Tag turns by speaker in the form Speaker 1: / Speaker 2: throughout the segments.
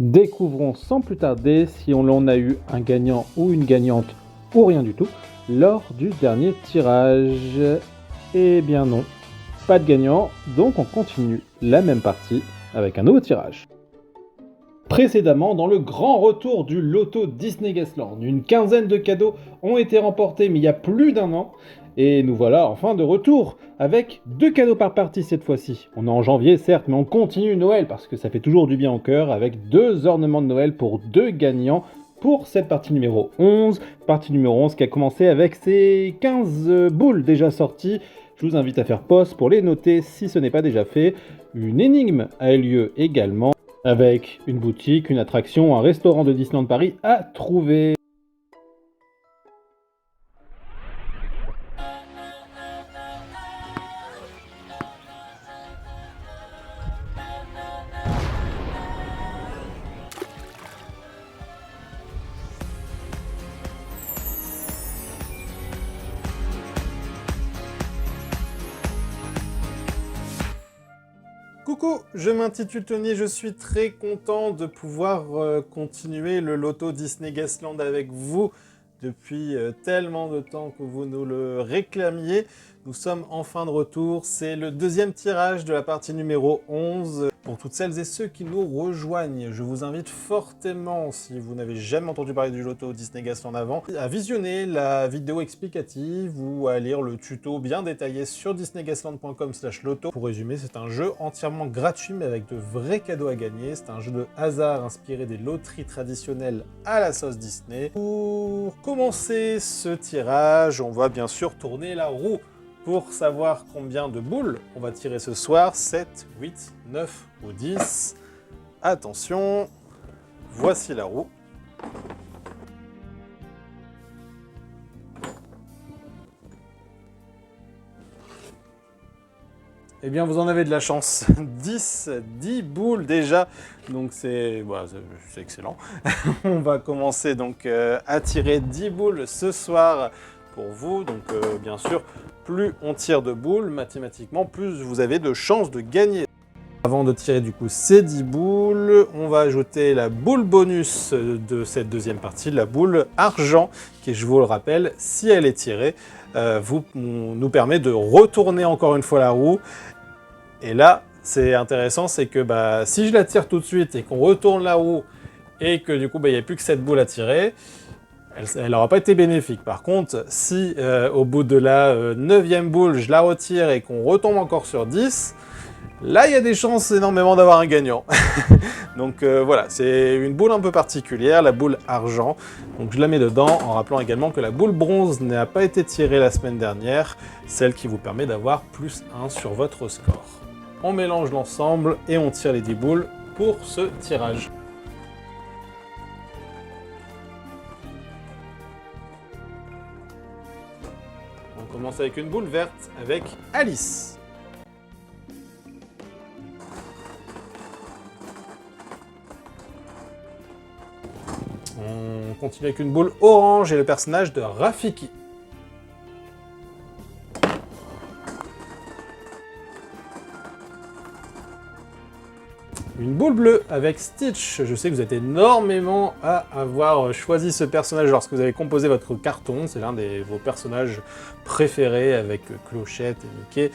Speaker 1: Découvrons sans plus tarder si on en a eu un gagnant ou une gagnante ou rien du tout lors du dernier tirage. Eh bien non, pas de gagnant, donc on continue la même partie avec un nouveau tirage. Précédemment, dans le grand retour du loto Disney Gasland, une quinzaine de cadeaux ont été remportés mais il y a plus d'un an. Et nous voilà enfin de retour, avec 2 cadeaux par partie cette fois-ci. On est en janvier certes, mais on continue Noël parce que ça fait toujours du bien au cœur, avec 2 ornements de Noël pour 2 gagnants pour cette partie numéro 11. Partie numéro 11 qui a commencé avec ses 15 boules déjà sorties. Je vous invite à faire pause pour les noter si ce n'est pas déjà fait. Une énigme a eu lieu également, avec une boutique, une attraction, un restaurant de Disneyland Paris à trouver.
Speaker 2: Coucou, je m'intitule Tony, je suis très content de pouvoir continuer le loto Disney Gasland avec vous depuis tellement de temps que vous nous le réclamiez. Nous sommes enfin de retour, c'est le deuxième tirage de la partie numéro 11. Pour toutes celles et ceux qui nous rejoignent, je vous invite fortement, si vous n'avez jamais entendu parler du loto Disney Gasland avant, à visionner la vidéo explicative ou à lire le tuto bien détaillé sur disneygasland.com/loto. Pour résumer, c'est un jeu entièrement gratuit mais avec de vrais cadeaux à gagner. C'est un jeu de hasard inspiré des loteries traditionnelles à la sauce Disney. Pour commencer ce tirage, on va bien sûr tourner la roue. Pour savoir combien de boules on va tirer ce soir, 7, 8, 9 ou 10. Attention, voici la roue. Eh bien, vous en avez de la chance. 10 boules déjà, donc c'est excellent. On va commencer donc à tirer 10 boules ce soir pour vous. Donc bien sûr, plus on tire de boules, mathématiquement, plus vous avez de chances de gagner. Avant de tirer du coup ces 10 boules, on va ajouter la boule bonus de cette deuxième partie, la boule argent, qui, je vous le rappelle, si elle est tirée, nous permet de retourner encore une fois la roue. Et là, c'est intéressant, c'est que si je la tire tout de suite et qu'on retourne la roue et que du coup il n'y a plus que cette boule à tirer, elle n'aura pas été bénéfique. Par contre, si au bout de la 9e boule, je la retire et qu'on retombe encore sur 10, là il y a des chances énormément d'avoir un gagnant. Donc voilà, c'est une boule un peu particulière, la boule argent. Donc je la mets dedans en rappelant également que la boule bronze n'a pas été tirée la semaine dernière, celle qui vous permet d'avoir plus 1 sur votre score. On mélange l'ensemble et on tire les 10 boules pour ce tirage. On commence avec une boule verte avec Alice. On continue avec une boule orange et le personnage de Rafiki. Une boule bleue avec Stitch. Je sais que vous êtes énormément à avoir choisi ce personnage lorsque vous avez composé votre carton. C'est l'un de vos personnages préférés avec Clochette et Mickey.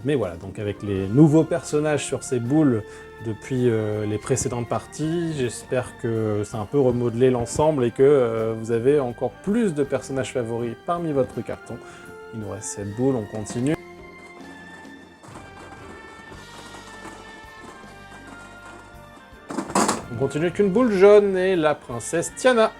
Speaker 2: Mais voilà, donc avec les nouveaux personnages sur ces boules depuis les précédentes parties, j'espère que ça a un peu remodelé l'ensemble et que vous avez encore plus de personnages favoris parmi votre carton. Il nous reste cette boule, on continue. On continue avec une boule jaune et la princesse Tiana.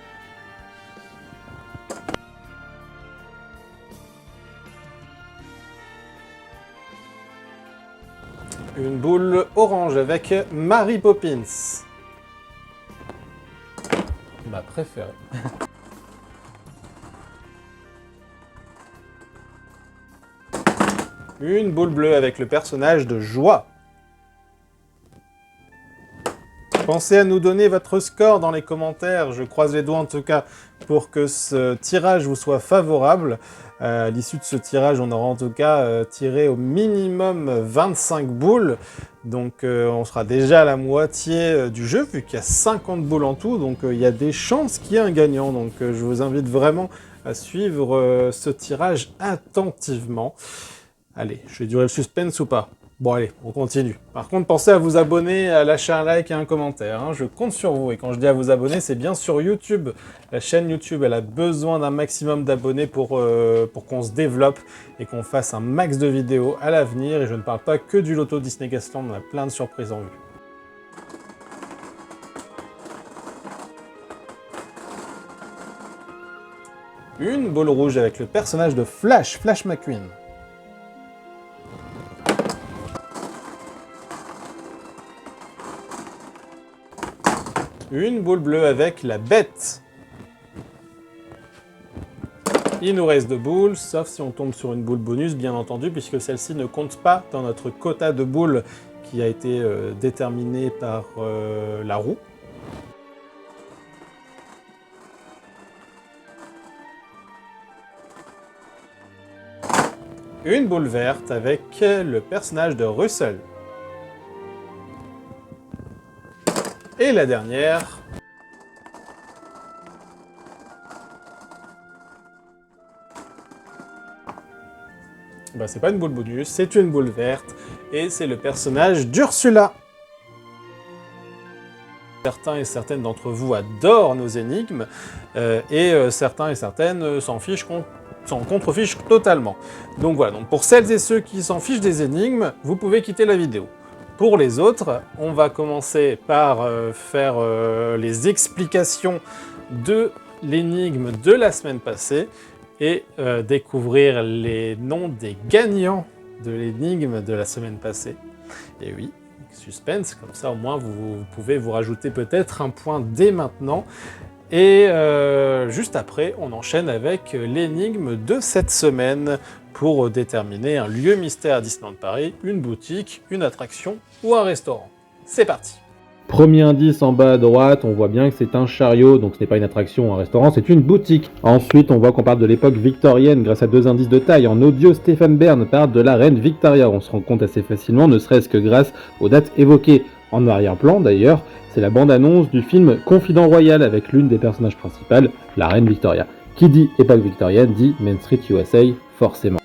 Speaker 2: Une boule orange avec Mary Poppins. Ma préférée. Une boule bleue avec le personnage de Joie. Pensez à nous donner votre score dans les commentaires. Je croise les doigts en tout cas pour que ce tirage vous soit favorable. À l'issue de ce tirage, on aura en tout cas tiré au minimum 25 boules. Donc on sera déjà à la moitié du jeu, vu qu'il y a 50 boules en tout. Donc il y a des chances qu'il y ait un gagnant. Donc je vous invite vraiment à suivre ce tirage attentivement. Allez, je vais durer le suspense ou pas? Bon allez, on continue. Par contre, pensez à vous abonner, à lâcher un like et un commentaire. Hein. Je compte sur vous. Et quand je dis à vous abonner, c'est bien sur YouTube. La chaîne YouTube, elle a besoin d'un maximum d'abonnés pour qu'on se développe et qu'on fasse un max de vidéos à l'avenir. Et je ne parle pas que du loto Disney Gasland, on a plein de surprises en vue. Une boule rouge avec le personnage de Flash, Flash McQueen. Une boule bleue avec la bête. Il nous reste 2 boules, sauf si on tombe sur une boule bonus, bien entendu, puisque celle-ci ne compte pas dans notre quota de boules qui a été déterminé par la roue. Une boule verte avec le personnage de Russell. Et la dernière, bah, c'est pas une boule bonus, c'est une boule verte, et c'est le personnage d'Ursula. Certains et certaines d'entre vous adorent nos énigmes, et certains et certaines s'en contrefichent totalement. Donc voilà, donc pour celles et ceux qui s'en fichent des énigmes, vous pouvez quitter la vidéo. Pour les autres, on va commencer par faire les explications de l'énigme de la semaine passée et découvrir les noms des gagnants de l'énigme de la semaine passée. Et oui, suspense, comme ça au moins vous pouvez vous rajouter peut-être un point dès maintenant. Et juste après, on enchaîne avec l'énigme de cette semaine pour déterminer un lieu mystère à Disneyland Paris, une boutique, une attraction ou un restaurant. C'est parti!
Speaker 1: Premier indice en bas à droite, on voit bien que c'est un chariot, donc ce n'est pas une attraction ou un restaurant, c'est une boutique. Ensuite, on voit qu'on parle de l'époque victorienne grâce à 2 indices de taille. En audio, Stéphane Bern parle de la reine Victoria. On se rend compte assez facilement, ne serait-ce que grâce aux dates évoquées. En arrière-plan, d'ailleurs, c'est la bande-annonce du film Confident Royal avec l'une des personnages principales, la reine Victoria. Qui dit époque victorienne dit Main Street USA, forcément.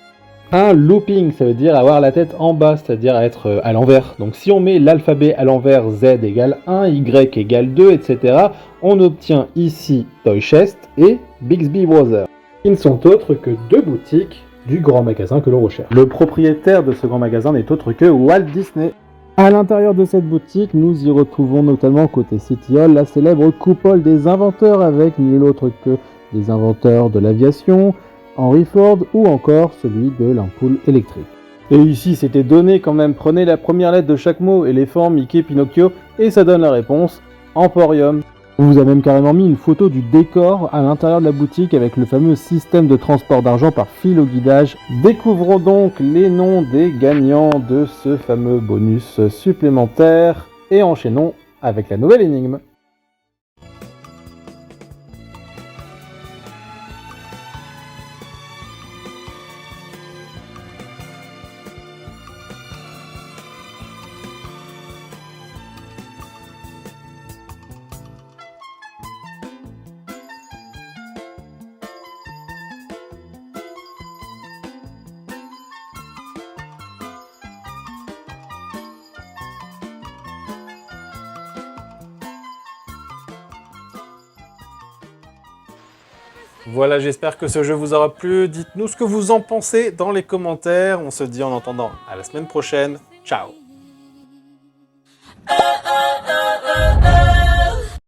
Speaker 1: Un looping, ça veut dire avoir la tête en bas, c'est-à-dire être à l'envers. Donc si on met l'alphabet à l'envers, Z égale 1, Y égale 2, etc., on obtient ici Toy Chest et Bixby Brothers. Ils ne sont autres que 2 boutiques du grand magasin que l'on recherche. Le propriétaire de ce grand magasin n'est autre que Walt Disney. À l'intérieur de cette boutique, nous y retrouvons notamment côté City Hall la célèbre coupole des inventeurs avec nul autre que les inventeurs de l'aviation, Henry Ford ou encore celui de l'ampoule électrique. Et ici c'était donné quand même, prenez la première lettre de chaque mot, éléphant, Mickey, Pinocchio, et ça donne la réponse, Emporium. On vous a même carrément mis une photo du décor à l'intérieur de la boutique avec le fameux système de transport d'argent par fil au guidage. Découvrons donc les noms des gagnants de ce fameux bonus supplémentaire et enchaînons avec la nouvelle énigme.
Speaker 2: Voilà, j'espère que ce jeu vous aura plu. Dites-nous ce que vous en pensez dans les commentaires. On se dit en attendant à la semaine prochaine. Ciao!